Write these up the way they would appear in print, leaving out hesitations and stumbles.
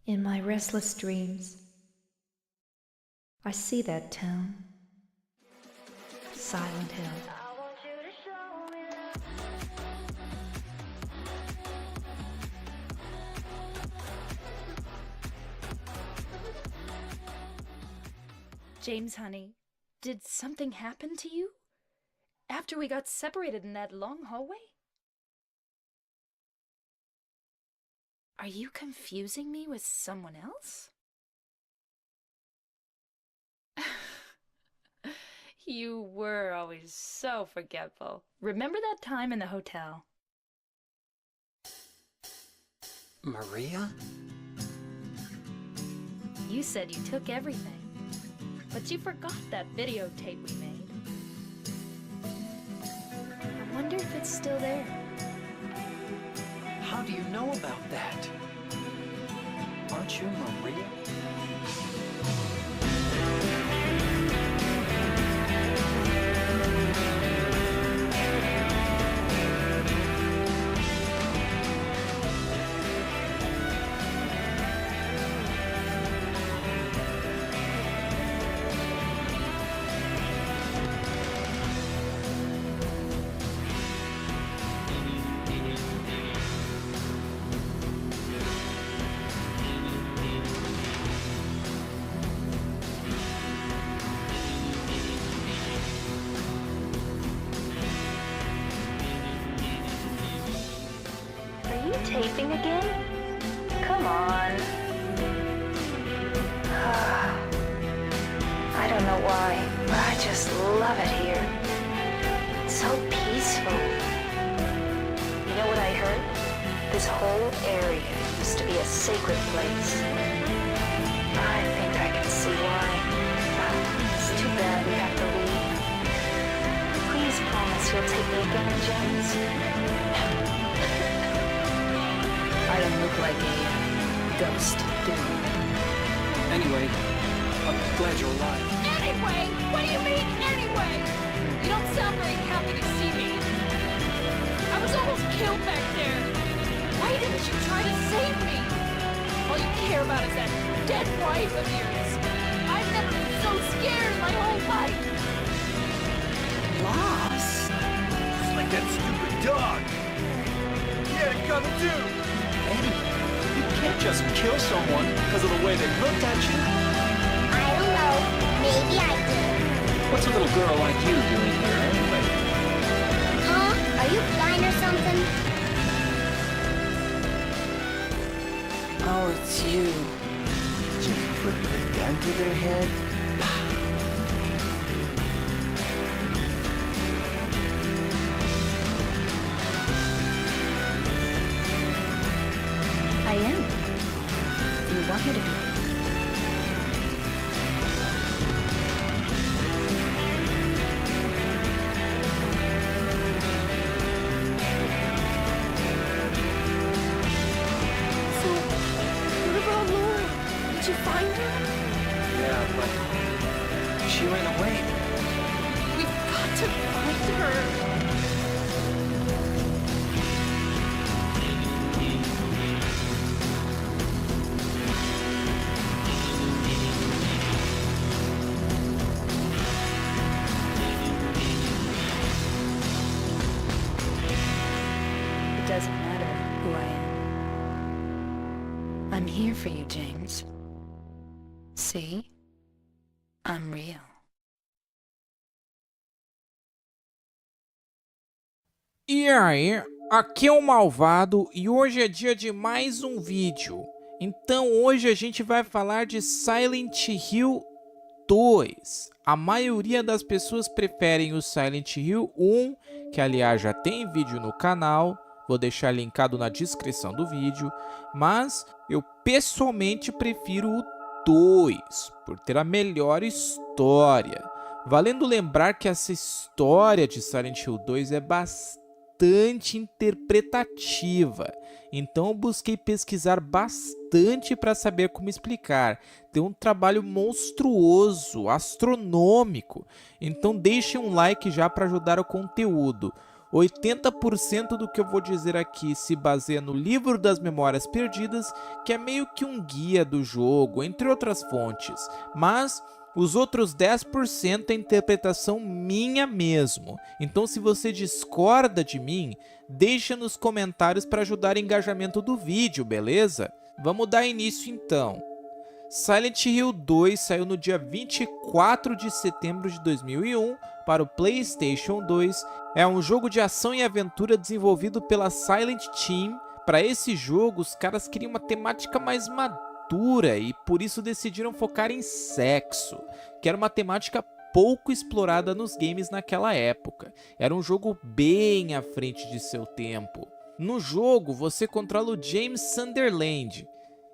In my restless dreams, I see that town, Silent Hill. James, honey, did something happen to you? After we got separated in that long hallway? Are you confusing me with someone else? You were always so forgetful. Remember that time in the hotel? Maria? You said you took everything, but you forgot that videotape we made. I wonder if it's still there. How do you know about that? Aren't you Maria? Are you taping again? Come on. I don't know why, but I just love it here. It's so peaceful. You know what I heard? This whole area used to be a sacred place. I think I can see why. It's too bad we have to leave. Please promise you'll take me again, James. I don't look like a ghost, do I? Anyway, I'm glad you're alive. Anyway? What do you mean, anyway? You don't sound very happy to see me. I was almost killed back there. Why didn't you try to save me? All you care about is that dead wife of yours. I've never been so scared in my whole life. Lost? It's like that stupid dog. He had it coming too. Eddie, you can't just kill someone because of the way they looked at you. I don't know. Maybe I did. What's a little girl like you doing here anyway? Huh? Are you blind or something? Oh, it's you. Just put the gun to their head. I am. You want me to be? So, what about Laura? Did you find her? Yeah, but she ran away. We've got to find her. It doesn't matter who I am. I'm here for you, James. See? I'm real. E aí, aqui é o Malvado e hoje é dia de mais um vídeo. Então hoje a gente vai falar de Silent Hill 2. A maioria das pessoas preferem o Silent Hill 1, que aliás já tem vídeo no canal, vou deixar linkado na descrição do vídeo, mas eu pessoalmente prefiro o 2, por ter a melhor história. Valendo lembrar que essa história de Silent Hill 2 é bastante interpretativa, então eu busquei pesquisar bastante para saber como explicar. Tem um trabalho monstruoso, astronômico, então deixem um like já para ajudar o conteúdo. 80% do que eu vou dizer aqui se baseia no livro das Memórias Perdidas, que é meio que um guia do jogo, entre outras fontes, mas os outros 10% é interpretação minha mesmo. Então, se você discorda de mim, deixa nos comentários para ajudar o engajamento do vídeo, beleza? Vamos dar início então. Silent Hill 2 saiu no dia 24 de setembro de 2001 para o PlayStation 2. É um jogo de ação e aventura desenvolvido pela Silent Team. Para esse jogo, os caras queriam uma temática mais madura e por isso decidiram focar em sexo, que era uma temática pouco explorada nos games naquela época. Era um jogo bem à frente de seu tempo. No jogo, você controla o James Sunderland.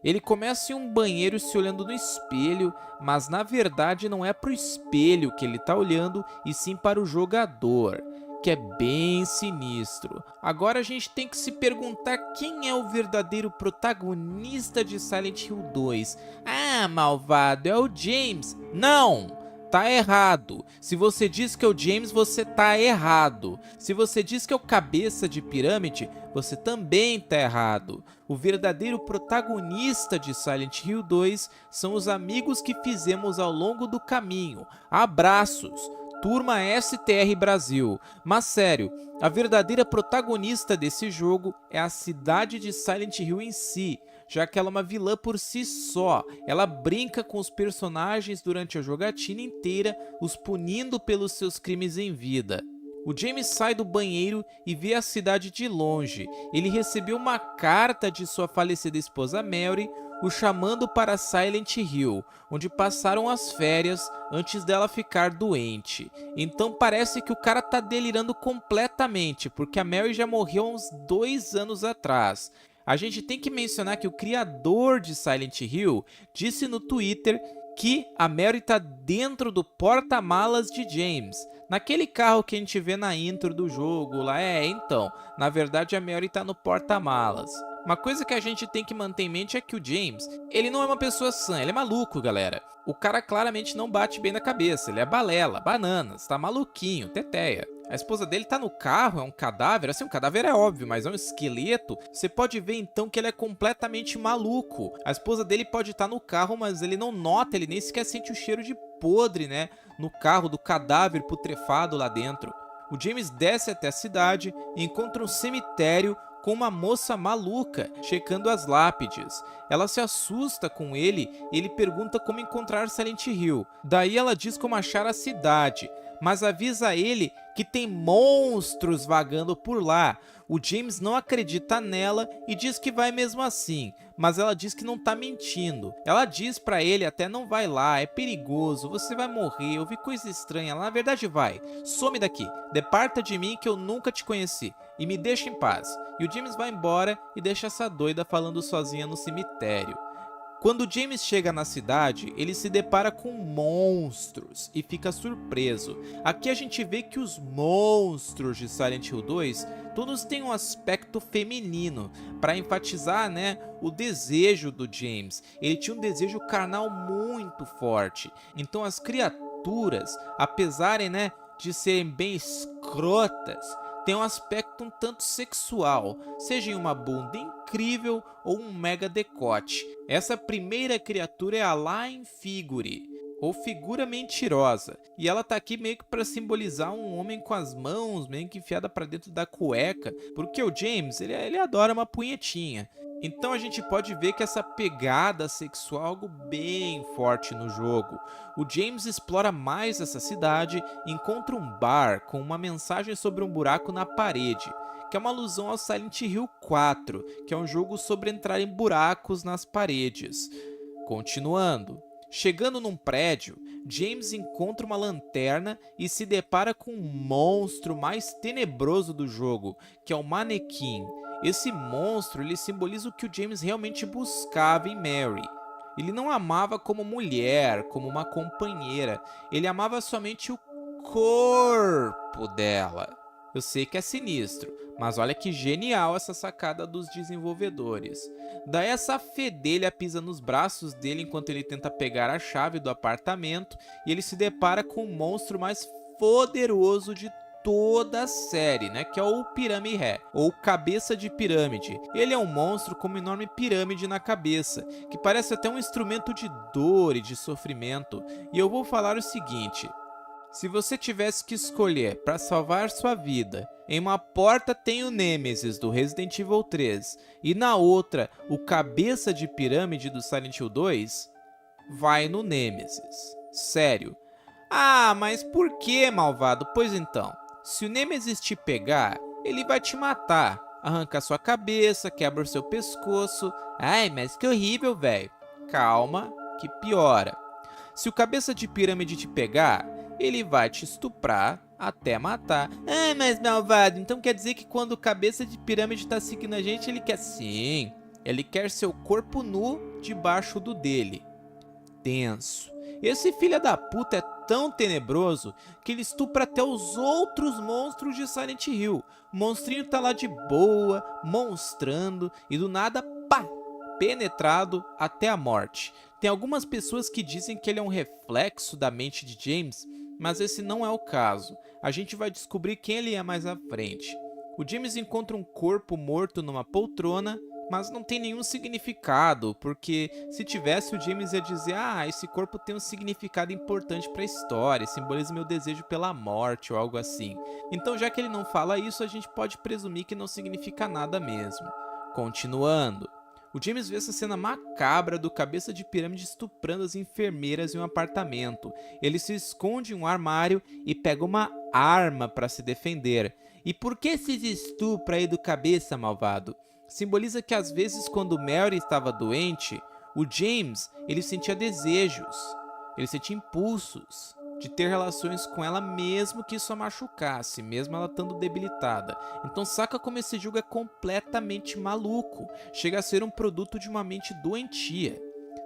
Ele começa em um banheiro se olhando no espelho, mas na verdade não é para o espelho que ele está olhando, e sim para o jogador, que é bem sinistro. Agora a gente tem que se perguntar quem é o verdadeiro protagonista de Silent Hill 2. Ah, malvado, é o James. Não! Tá errado. Se você diz que é o James, você tá errado. Se você diz que é o cabeça de pirâmide, você também tá errado. O verdadeiro protagonista de Silent Hill 2 são os amigos que fizemos ao longo do caminho. Abraços, turma STR Brasil. Mas sério, a verdadeira protagonista desse jogo é a cidade de Silent Hill em si, já que ela é uma vilã por si só. Ela brinca com os personagens durante a jogatina inteira, os punindo pelos seus crimes em vida. O James sai do banheiro e vê a cidade de longe. Ele recebeu uma carta de sua falecida esposa Mary, o chamando para Silent Hill, onde passaram as férias antes dela ficar doente. Então parece que o cara tá delirando completamente, porque a Mary já morreu há uns 2 anos atrás. A gente tem que mencionar que o criador de Silent Hill disse no Twitter que a Mary tá dentro do porta-malas de James, naquele carro que a gente vê na intro do jogo lá. Então, na verdade a Mary tá no porta-malas. Uma coisa que a gente tem que manter em mente é que o James, ele não é uma pessoa sã, ele é maluco, galera. O cara claramente não bate bem na cabeça, ele é balela, bananas, tá maluquinho, teteia. A esposa dele tá no carro, é um cadáver, assim, um cadáver é óbvio, mas é um esqueleto. Você pode ver então que ele é completamente maluco. A esposa dele pode estar no carro, mas ele não nota, ele nem sequer sente o cheiro de podre, né, no carro do cadáver putrefado lá dentro. O James desce até a cidade e encontra um cemitério com uma moça maluca checando as lápides. Ela se assusta com ele e ele pergunta como encontrar Silent Hill. Daí ela diz como achar a cidade, mas avisa ele que tem monstros vagando por lá. O James não acredita nela e diz que vai mesmo assim, mas ela diz que não tá mentindo. Ela diz pra ele até: não vai lá, é perigoso, você vai morrer, eu vi coisa estranha lá. Na verdade vai, some daqui, departa de mim que eu nunca te conheci e me deixa em paz. E o James vai embora e deixa essa doida falando sozinha no cemitério. Quando o James chega na cidade, ele se depara com monstros e fica surpreso. Aqui a gente vê que os monstros de Silent Hill 2 todos têm um aspecto feminino, para enfatizar, né, o desejo do James. Ele tinha um desejo carnal muito forte. Então as criaturas, apesar, né, de serem bem escrotas, tem um aspecto um tanto sexual, seja em uma bunda incrível ou um mega decote. Essa primeira criatura é a Lying Figure, ou figura mentirosa, e ela tá aqui meio que para simbolizar um homem com as mãos meio que enfiada para dentro da cueca, porque o James, ele adora uma punhetinha. Então a gente pode ver que essa pegada sexual é algo bem forte no jogo. O James explora mais essa cidade e encontra um bar com uma mensagem sobre um buraco na parede, que é uma alusão ao Silent Hill 4, que é um jogo sobre entrar em buracos nas paredes. Continuando. Chegando num prédio, James encontra uma lanterna e se depara com um monstro mais tenebroso do jogo, que é o manequim. Esse monstro, ele simboliza o que o James realmente buscava em Mary. Ele não amava como mulher, como uma companheira. Ele amava somente o corpo dela. Eu sei que é sinistro, mas olha que genial essa sacada dos desenvolvedores. Daí essa fedelha pisa nos braços dele enquanto ele tenta pegar a chave do apartamento e ele se depara com o monstro mais poderoso de toda a série, né? Que é o Pirâmide, ou Cabeça de Pirâmide. Ele é um monstro com uma enorme pirâmide na cabeça, que parece até um instrumento de dor e de sofrimento. E eu vou falar o seguinte: se você tivesse que escolher para salvar sua vida, em uma porta tem o Nemesis do Resident Evil 3 e na outra o Cabeça de Pirâmide do Silent Hill 2, vai no Nemesis. Sério. Ah, mas por que, malvado? Pois então, se o Nemesis te pegar, ele vai te matar. Arranca sua cabeça, quebra o seu pescoço. Ai, mas que horrível, velho. Calma, que piora. Se o Cabeça de Pirâmide te pegar, ele vai te estuprar até matar. Ah, mas malvado, então quer dizer que quando o Cabeça de Pirâmide tá seguindo a gente, ele quer... Sim, ele quer seu corpo nu debaixo do dele. Tenso. Esse filho da puta é tão tenebroso que ele estupra até os outros monstros de Silent Hill. O monstrinho tá lá de boa, monstrando, e do nada, pá, penetrado até a morte. Tem algumas pessoas que dizem que ele é um reflexo da mente de James, mas esse não é o caso. A gente vai descobrir quem ele é mais à frente. O James encontra um corpo morto numa poltrona, mas não tem nenhum significado, porque se tivesse, o James ia dizer: ah, esse corpo tem um significado importante para a história, simboliza meu desejo pela morte ou algo assim. Então, já que ele não fala isso, a gente pode presumir que não significa nada mesmo. Continuando. O James vê essa cena macabra do Cabeça de Pirâmide estuprando as enfermeiras em um apartamento. Ele se esconde em um armário e pega uma arma para se defender. E por que esses estupros aí do Cabeça, malvado? Simboliza que às vezes quando Mary estava doente, o James, ele sentia desejos, ele sentia impulsos de ter relações com ela mesmo que isso a machucasse, mesmo ela estando debilitada. Então saca como esse jogo é completamente maluco, chega a ser um produto de uma mente doentia.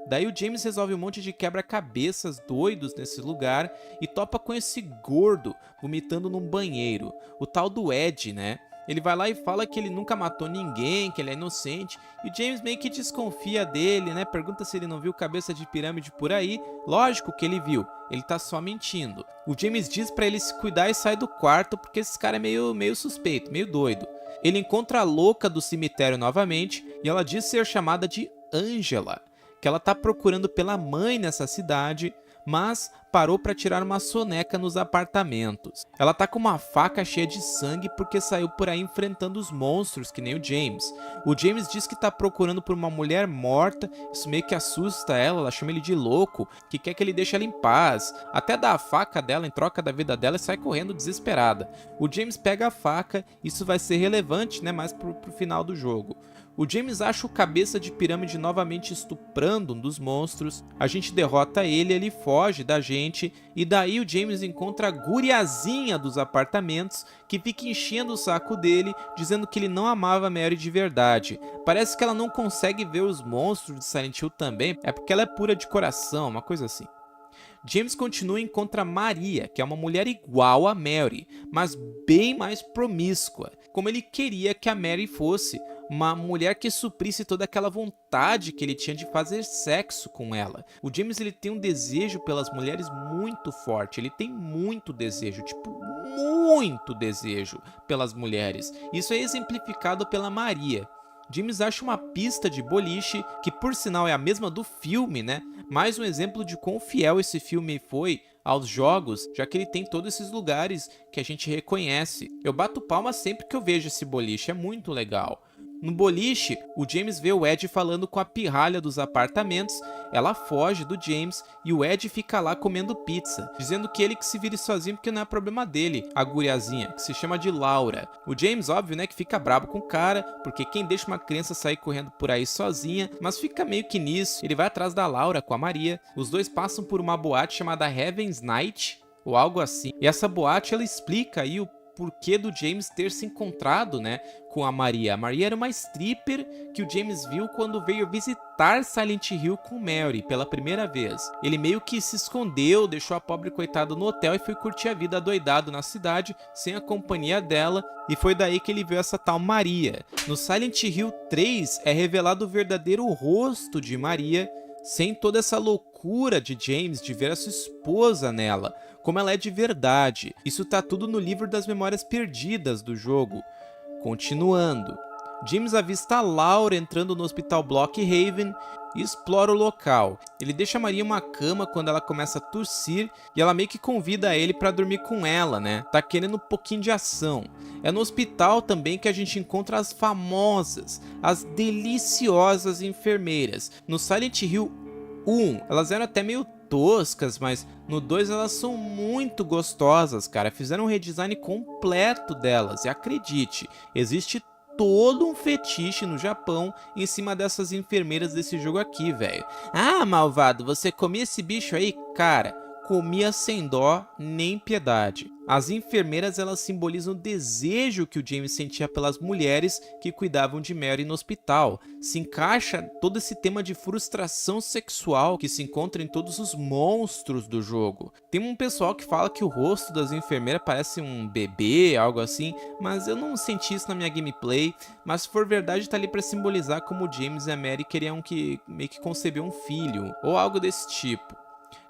Daí o James resolve um monte de quebra-cabeças doidos nesse lugar e topa com esse gordo vomitando num banheiro, o tal do Ed, né? Ele vai lá e fala que ele nunca matou ninguém, que ele é inocente, e o James meio que desconfia dele, né? Pergunta se ele não viu Cabeça de Pirâmide por aí. Lógico que ele viu, ele tá só mentindo. O James diz pra ele se cuidar e sai do quarto, porque esse cara é meio suspeito, meio doido. Ele encontra a louca do cemitério novamente, e ela diz ser chamada de Angela, que ela tá procurando pela mãe nessa cidade, mas parou para tirar uma soneca nos apartamentos. Ela tá com uma faca cheia de sangue porque saiu por aí enfrentando os monstros, que nem o James. O James diz que tá procurando por uma mulher morta, isso meio que assusta ela chama ele de louco, que quer que ele deixe ela em paz, até dá a faca dela em troca da vida dela e sai correndo desesperada. O James pega a faca, isso vai ser relevante, né, mais pro final do jogo. O James acha o Cabeça de Pirâmide novamente estuprando um dos monstros, a gente derrota ele foge da gente, e daí o James encontra a guriazinha dos apartamentos, que fica enchendo o saco dele, dizendo que ele não amava Mary de verdade. Parece que ela não consegue ver os monstros de Silent Hill também, é porque ela é pura de coração, uma coisa assim. James continua e encontra Maria, que é uma mulher igual a Mary, mas bem mais promíscua, como ele queria que a Mary fosse, uma mulher que suprisse toda aquela vontade que ele tinha de fazer sexo com ela. O James, ele tem um desejo pelas mulheres muito forte, ele tem muito desejo, tipo, muito desejo pelas mulheres. Isso é exemplificado pela Maria. James acha uma pista de boliche, que por sinal é a mesma do filme, né? Mais um exemplo de quão fiel esse filme foi aos jogos, já que ele tem todos esses lugares que a gente reconhece. Eu bato palma sempre que eu vejo esse boliche, é muito legal. No boliche, o James vê o Ed falando com a pirralha dos apartamentos, ela foge do James e o Ed fica lá comendo pizza, dizendo que ele que se vire sozinho porque não é problema dele, a guriazinha, que se chama de Laura. O James, óbvio, né, que fica brabo com o cara, porque quem deixa uma criança sair correndo por aí sozinha, mas fica meio que nisso, ele vai atrás da Laura com a Maria, os dois passam por uma boate chamada Heaven's Night, ou algo assim, e essa boate ela explica aí o porquê do James ter se encontrado, né, com a Maria. A Maria era uma stripper que o James viu quando veio visitar Silent Hill com Mary pela primeira vez. Ele meio que se escondeu, deixou a pobre coitada no hotel e foi curtir a vida adoidado na cidade, sem a companhia dela, e foi daí que ele viu essa tal Maria. No Silent Hill 3 é revelado o verdadeiro rosto de Maria, sem toda essa loucura de James de ver a sua esposa nela, como ela é de verdade. Isso tá tudo no livro das memórias perdidas do jogo. Continuando, James avista a Laura entrando no hospital Blockhaven e explora o local. Ele deixa a Maria uma cama quando ela começa a tossir e ela meio que convida ele para dormir com ela, né? Tá querendo um pouquinho de ação. É no hospital também que a gente encontra as famosas, as deliciosas enfermeiras. No Silent Hill 1, elas eram até meio toscas, mas no 2 elas são muito gostosas, cara. Fizeram um redesign completo delas e acredite, existe todo um fetiche no Japão em cima dessas enfermeiras desse jogo aqui, velho. Ah, malvado, você comia esse bicho aí? Cara, comia sem dó nem piedade. As enfermeiras, elas simbolizam o desejo que o James sentia pelas mulheres que cuidavam de Mary no hospital. Se encaixa todo esse tema de frustração sexual que se encontra em todos os monstros do jogo. Tem um pessoal que fala que o rosto das enfermeiras parece um bebê, algo assim, mas eu não senti isso na minha gameplay. Mas se for verdade, tá ali pra simbolizar como o James e a Mary queriam meio que conceber um filho, ou algo desse tipo.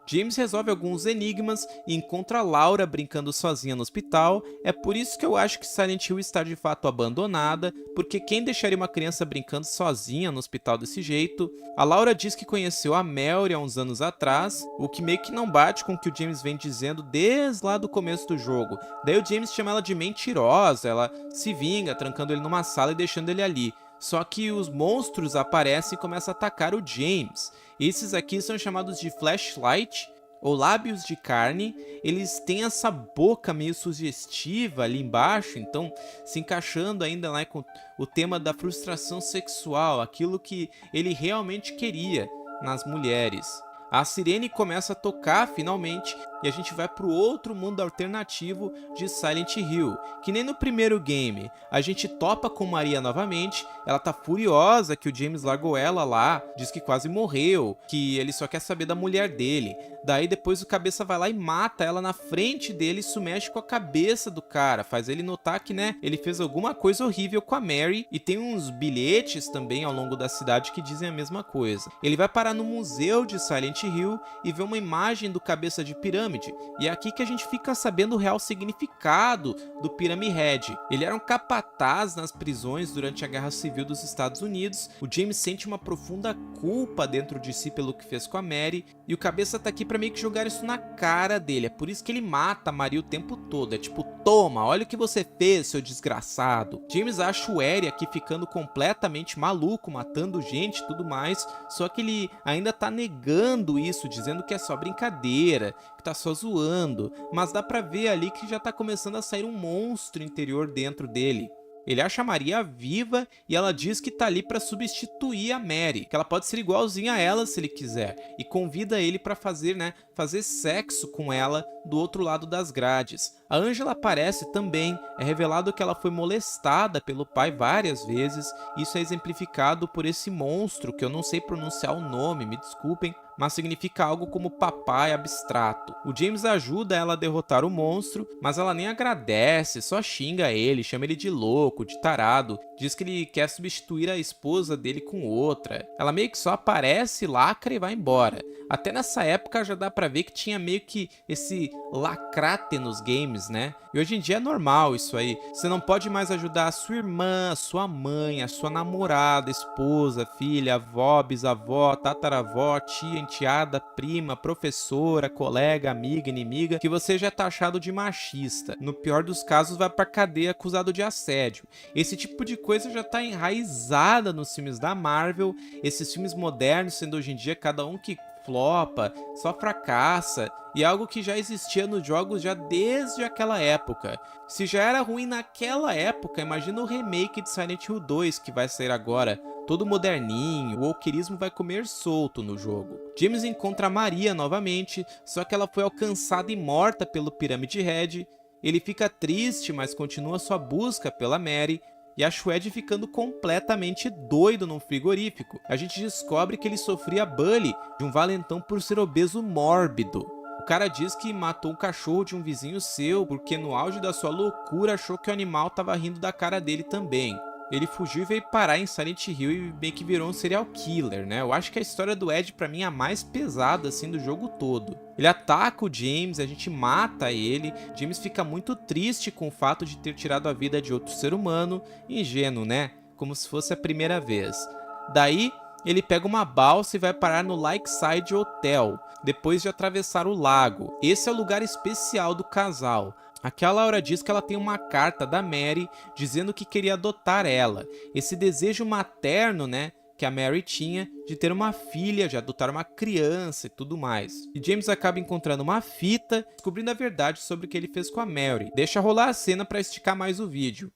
James resolve alguns enigmas e encontra a Laura brincando sozinha no hospital. É por isso que eu acho que Silent Hill está de fato abandonada, porque quem deixaria uma criança brincando sozinha no hospital desse jeito? A Laura diz que conheceu a Mary há uns anos atrás, o que meio que não bate com o que o James vem dizendo desde lá do começo do jogo. Daí o James chama ela de mentirosa, ela se vinga trancando ele numa sala e deixando ele ali. Só que os monstros aparecem e começam a atacar o James. Esses aqui são chamados de flashlight, ou lábios de carne. Eles têm essa boca meio sugestiva ali embaixo, então se encaixando ainda lá com o tema da frustração sexual, aquilo que ele realmente queria nas mulheres. A sirene começa a tocar finalmente e a gente vai para o outro mundo alternativo de Silent Hill, que nem no primeiro game. A gente topa com Maria novamente, ela tá furiosa que o James largou ela lá, diz que quase morreu, que ele só quer saber da mulher dele. Daí depois o cabeça vai lá e mata ela na frente dele, isso mexe com a cabeça do cara, faz ele notar que, né, ele fez alguma coisa horrível com a Mary, e tem uns bilhetes também ao longo da cidade que dizem a mesma coisa. Ele vai parar no museu de Silent Hill e vê uma imagem do cabeça de pirâmide, e é aqui que a gente fica sabendo o real significado do Pyramid Head. Ele era um capataz nas prisões durante a Guerra Civil dos Estados Unidos. O James sente uma profunda culpa dentro de si pelo que fez com a Mary, e o cabeça tá aqui pra meio que jogar isso na cara dele. É por isso que ele mata a Maria o tempo todo. É tipo, toma, olha o que você fez, seu desgraçado. James acha o Eri aqui ficando completamente maluco, matando gente e tudo mais, só que ele ainda tá negando isso, dizendo que é só brincadeira, que tá só zoando, mas dá pra ver ali que já tá começando a sair um monstro interior dentro dele. Ele acha a Maria viva e ela diz que tá ali pra substituir a Mary, que ela pode ser igualzinha a ela se ele quiser, e convida ele pra fazer sexo com ela do outro lado das grades. A Angela aparece também, é revelado que ela foi molestada pelo pai várias vezes. Isso é exemplificado por esse monstro, que eu não sei pronunciar o nome, me desculpem, mas significa algo como papai abstrato. O James ajuda ela a derrotar o monstro, mas ela nem agradece, só xinga ele, chama ele de louco, de tarado, diz que ele quer substituir a esposa dele com outra. Ela meio que só aparece, lacra e vai embora. Até nessa época já dá pra ver que tinha meio que esse lacrate nos games, né? E hoje em dia é normal isso aí. Você não pode mais ajudar a sua irmã, a sua mãe, a sua namorada, esposa, filha, avó, bisavó, tataravó, tia, enteada, prima, professora, colega, amiga, inimiga, que você já é taxado de machista. No pior dos casos, vai pra cadeia acusado de assédio. Esse tipo de coisa já tá enraizada nos filmes da Marvel, esses filmes modernos, sendo hoje em dia cada um que flopa, só fracassa, e algo que já existia nos jogos já desde aquela época. Se já era ruim naquela época, imagina o remake de Silent Hill 2 que vai sair agora, todo moderninho, o wokeismo vai comer solto no jogo. James encontra a Maria novamente, só que ela foi alcançada e morta pelo Pyramid Head. Ele fica triste, mas continua sua busca pela Mary, e acha o Ed ficando completamente doido num frigorífico. A gente descobre que ele sofria bullying de um valentão por ser obeso mórbido. O cara diz que matou um cachorro de um vizinho seu porque no auge da sua loucura achou que o animal estava rindo da cara dele também. ele fugiu e veio parar em Silent Hill e meio que virou um serial killer, né? Eu acho que a história do Ed, pra mim, é a mais pesada, assim, do jogo todo. Ele ataca o James, a gente mata ele, James fica muito triste com o fato de ter tirado a vida de outro ser humano, ingênuo, né? Como se fosse a primeira vez. Daí, ele pega uma balsa e vai parar no Lakeside Hotel, depois de atravessar o lago. Esse é o lugar especial do casal. Aqui a Laura diz que ela tem uma carta da Mary dizendo que queria adotar ela. Esse desejo materno, né, que a Mary tinha de ter uma filha, de adotar uma criança e tudo mais. E James acaba encontrando uma fita, descobrindo a verdade sobre o que ele fez com a Mary. Deixa rolar a cena para esticar mais o vídeo.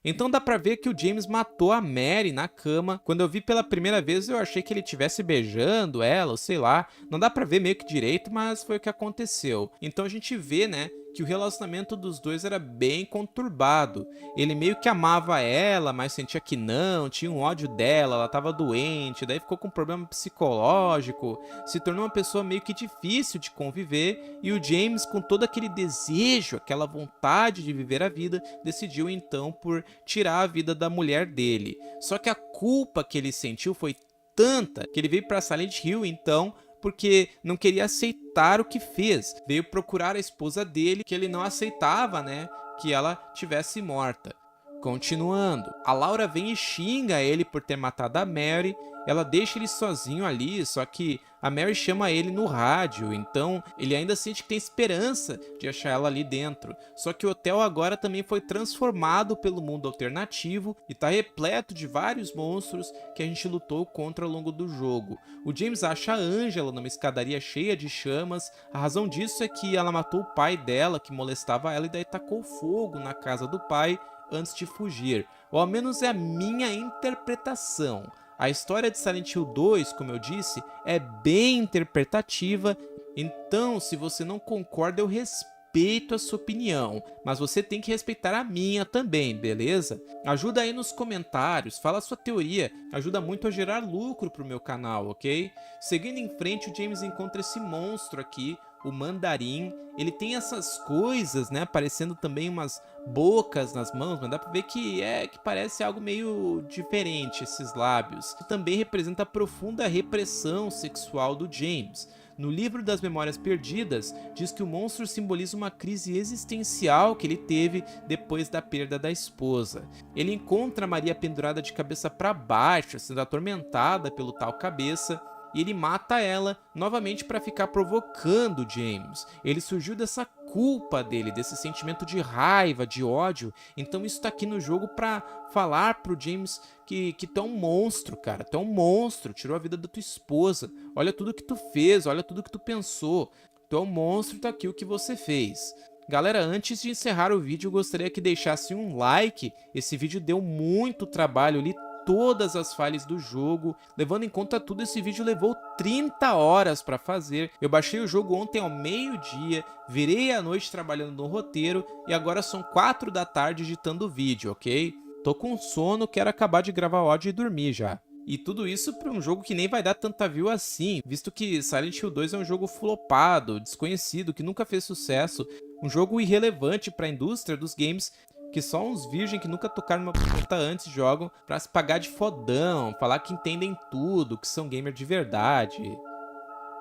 Então dá pra ver que o James matou a Mary na cama. Quando eu vi pela primeira vez, eu achei que ele estivesse beijando ela, ou sei lá. Não dá pra ver meio que direito, mas foi o que aconteceu. Então a gente vê, né, que o relacionamento dos dois era bem conturbado. Ele meio que amava ela, mas sentia que não, tinha um ódio dela, ela estava doente, daí ficou com um problema psicológico, se tornou uma pessoa meio que difícil de conviver, e o James, com todo aquele desejo, aquela vontade de viver a vida, decidiu então por tirar a vida da mulher dele. Só que a culpa que ele sentiu foi tanta que ele veio para Silent Hill então, porque não queria aceitar o que fez. Veio procurar a esposa dele, que ele não aceitava, né, que ela tivesse morta. Continuando, a Laura vem e xinga ele por ter matado a Mary. Ela deixa ele sozinho ali, só que a Mary chama ele no rádio, então ele ainda sente que tem esperança de achar ela ali dentro. Só que o hotel agora também foi transformado pelo mundo alternativo e está repleto de vários monstros que a gente lutou contra ao longo do jogo. O James acha a Angela numa escadaria cheia de chamas. A razão disso é que ela matou o pai dela, que molestava ela, e daí tacou fogo na casa do pai antes de fugir. Ou ao menos é a minha interpretação. A história de Silent Hill 2, como eu disse, é bem interpretativa, então se você não concorda eu respeito a sua opinião, mas você tem que respeitar a minha também, beleza? Ajuda aí nos comentários, fala a sua teoria, ajuda muito a gerar lucro pro meu canal, ok? Seguindo em frente, o James encontra esse monstro aqui, o Mandarim. Ele tem essas coisas, né, parecendo também umas bocas nas mãos, mas dá pra ver que parece algo meio diferente esses lábios. Isso também representa a profunda repressão sexual do James. No livro das Memórias Perdidas, diz que o monstro simboliza uma crise existencial que ele teve depois da perda da esposa. Ele encontra Maria pendurada de cabeça para baixo, sendo atormentada pelo tal cabeça, e ele mata ela novamente para ficar provocando James. Ele surgiu dessa culpa dele, desse sentimento de raiva, de ódio. Então isso tá aqui no jogo para falar pro James que tu é um monstro, cara. Tu é um monstro, tirou a vida da tua esposa. Olha tudo que tu fez, olha tudo que tu pensou. Tu é um monstro, tá aqui o que você fez. Galera, antes de encerrar o vídeo, eu gostaria que deixasse um like. Esse vídeo deu muito trabalho, eu li todas as falhas do jogo. Levando em conta tudo, esse vídeo levou 30 horas para fazer. Eu baixei o jogo ontem ao meio-dia, virei à noite trabalhando no roteiro e agora são 4 da tarde editando o vídeo, ok? Tô com sono, quero acabar de gravar o áudio e dormir já. E tudo isso para um jogo que nem vai dar tanta view assim, visto que Silent Hill 2 é um jogo flopado, desconhecido, que nunca fez sucesso, um jogo irrelevante para a indústria dos games, que só uns virgem que nunca tocaram uma puta antes jogam pra se pagar de fodão, falar que entendem tudo, que são gamer de verdade.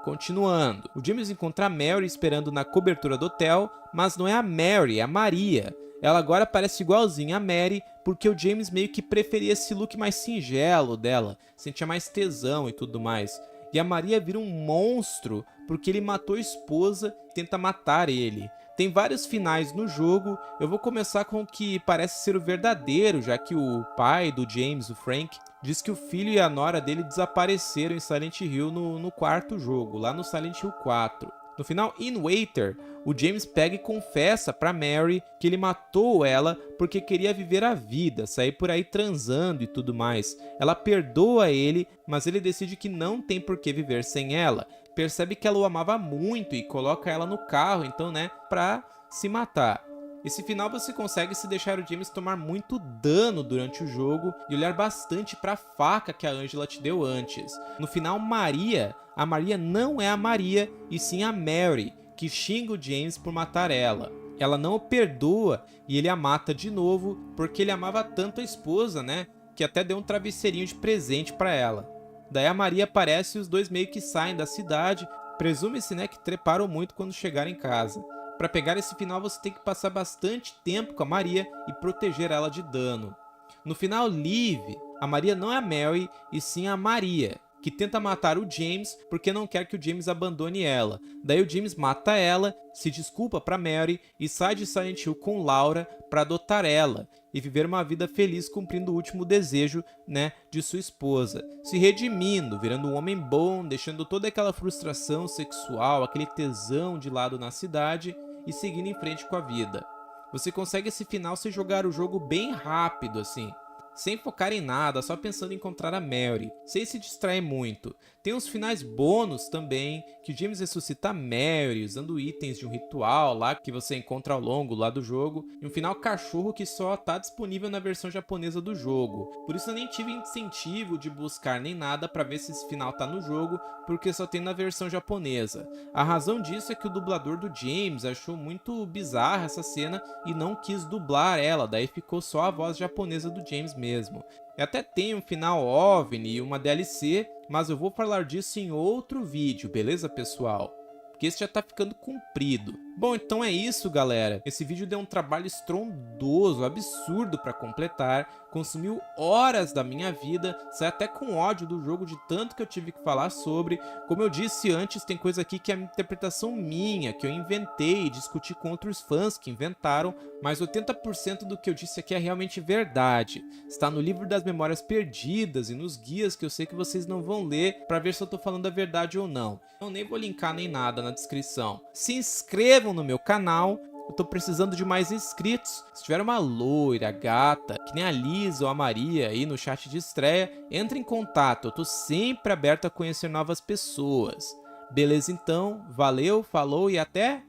Continuando, o James encontra a Mary esperando na cobertura do hotel, mas não é a Mary, é a Maria. Ela agora parece igualzinha a Mary, porque o James meio que preferia esse look mais singelo dela, sentia mais tesão e tudo mais. E a Maria vira um monstro porque ele matou a esposa e tenta matar ele. Tem vários finais no jogo, eu vou começar com o que parece ser o verdadeiro, já que o pai do James, o Frank, diz que o filho e a nora dele desapareceram em Silent Hill no quarto jogo, lá no Silent Hill 4. No final, In Waiter, o James pega e confessa pra Mary que ele matou ela porque queria viver a vida, sair por aí transando e tudo mais. Ela perdoa ele, mas ele decide que não tem por que viver sem ela. Percebe que ela o amava muito e coloca ela no carro, então, né, pra se matar. Esse final você consegue se deixar o James tomar muito dano durante o jogo e olhar bastante para a faca que a Angela te deu antes. No final, a Maria não é a Maria e sim a Mary, que xinga o James por matar ela. Ela não o perdoa e ele a mata de novo porque ele amava tanto a esposa, né, que até deu um travesseirinho de presente para ela. Daí a Maria aparece e os dois meio que saem da cidade, presume-se, né, que treparam muito quando chegaram em casa. Para pegar esse final você tem que passar bastante tempo com a Maria e proteger ela de dano. No final, Liv, a Maria não é a Mary e sim a Maria, que tenta matar o James porque não quer que o James abandone ela. Daí o James mata ela, se desculpa para Mary e sai de Silent Hill com Laura para adotar ela e viver uma vida feliz cumprindo o último desejo, né, de sua esposa, se redimindo, virando um homem bom, deixando toda aquela frustração sexual, aquele tesão de lado na cidade e seguindo em frente com a vida. Você consegue esse final se jogar o jogo bem rápido assim, sem focar em nada, só pensando em encontrar a Mary, sem se distrair muito. Tem uns finais bônus também, que o James ressuscita a Mary usando itens de um ritual lá que você encontra ao longo lá do jogo, e um final cachorro que só tá disponível na versão japonesa do jogo. Por isso eu nem tive incentivo de buscar nem nada para ver se esse final tá no jogo, porque só tem na versão japonesa. A razão disso é que o dublador do James achou muito bizarra essa cena e não quis dublar ela, daí ficou só a voz japonesa do James mesmo. Eu até tenho um final OVNI e uma DLC, mas eu vou falar disso em outro vídeo, beleza, pessoal? Porque esse já tá ficando comprido. Bom, então é isso, galera. Esse vídeo deu um trabalho estrondoso, absurdo para completar, consumiu horas da minha vida, saí até com ódio do jogo de tanto que eu tive que falar sobre. Como eu disse antes, tem coisa aqui que é interpretação minha, que eu inventei e discuti com outros fãs que inventaram, mas 80% do que eu disse aqui é realmente verdade. Está no livro das memórias perdidas e nos guias que eu sei que vocês não vão ler para ver se eu tô falando a verdade ou não. Eu nem vou linkar nem nada na descrição. Se inscrevam no meu canal, eu tô precisando de mais inscritos. Se tiver uma loira, gata, que nem a Lisa ou a Maria aí no chat de estreia, entre em contato, eu tô sempre aberto a conhecer novas pessoas. Beleza então, valeu, falou e até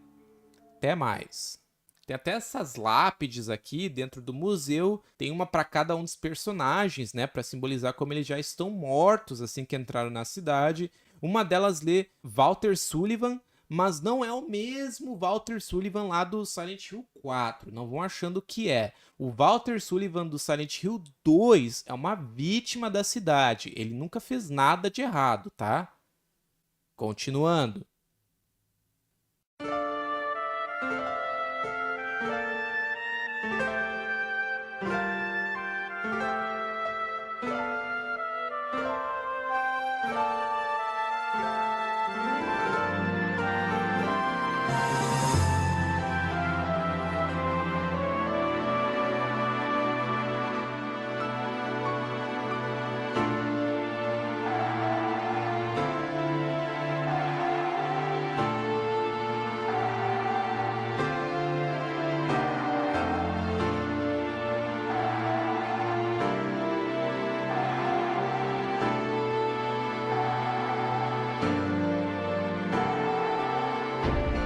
mais. Tem até essas lápides aqui dentro do museu, tem uma para cada um dos personagens, né, para simbolizar como eles já estão mortos assim que entraram na cidade. Uma delas lê Walter Sullivan, mas não é o mesmo Walter Sullivan lá do Silent Hill 4, não vão achando que é. O Walter Sullivan do Silent Hill 2 é uma vítima da cidade, ele nunca fez nada de errado, tá? Continuando.